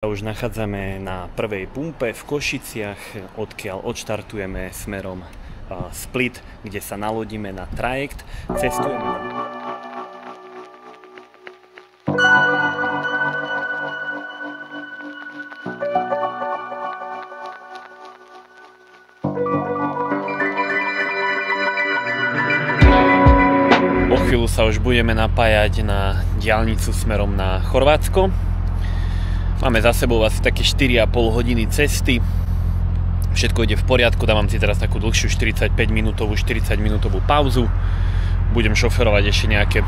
Už nachádzame na prvej pumpe v Košiciach, odkiaľ odštartujeme smerom Split, kde sa nalodíme na trajekt. Cestujeme. O chvíľu sa už budeme napájať na diaľnicu smerom na Chorvátsko. Máme za sebou asi také 4,5 hodiny cesty. Všetko ide v poriadku, dávam si teraz takú dlhšiu 45-minútovú, 40-minútovú pauzu. Budem šoferovať ešte nejaké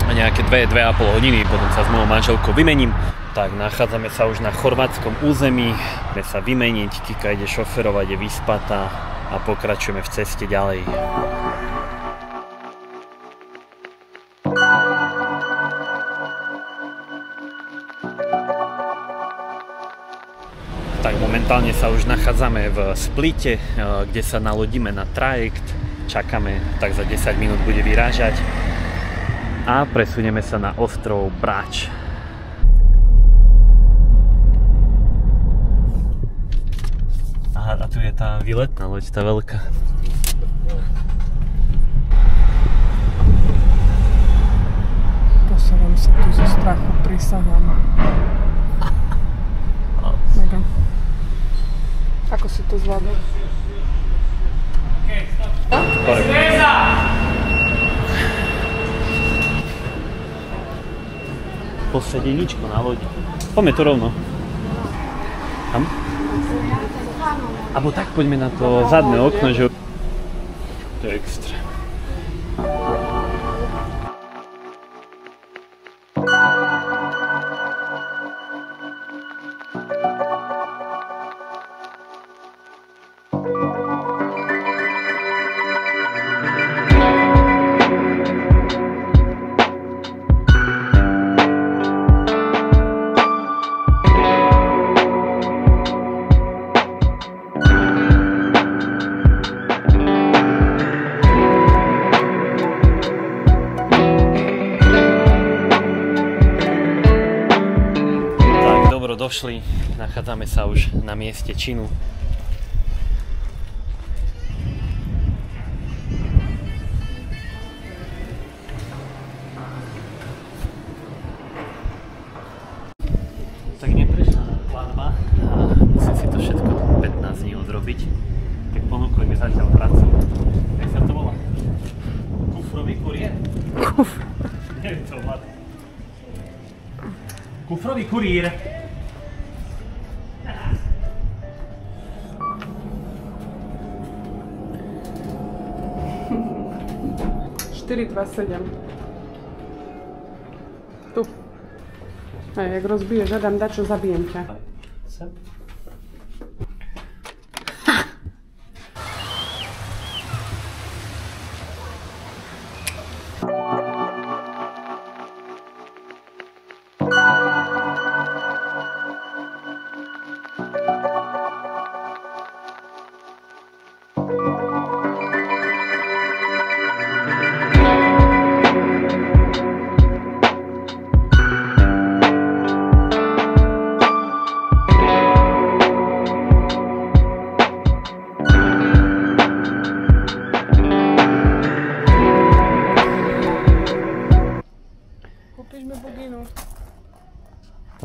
2,5 hodiny, potom sa s mojou manželkou vymením. Tak, nachádzame sa už na chorvátskom území. Ideme sa vymeniť, Kika ide šoferovať, je vyspatá a pokračujeme v ceste ďalej. Tak momentálne sa už nachádzame v Splite, kde sa nalodíme na trajekt. Čakáme, tak za 10 minút bude vyrážať. A presunieme sa na ostrov Brač. Aha, a tu je tá výletná loď, tá veľká. Poserem sa tu zo strachu, prisahám. Mega. Ako si to zvládol? Posedeničko na lodi. Poďme to rovno. Tam? Abo tak poďme na to zadné okno, že... To je extra. Došli, nachádzame sa už na mieste činu. Tak neprešla platba a musím si to všetko 15 dní odrobiť. Tak ponúkli mi zatiaľ prácu. Jak sa to volá? Kufrový kuriér? Neviem to vlád. Kufrový kuriér. 427. Tu. Aj, jak rozbiješ, dám dačo, zabijem ťa.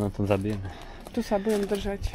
To na tom zabijeme. Tu sa budem držať.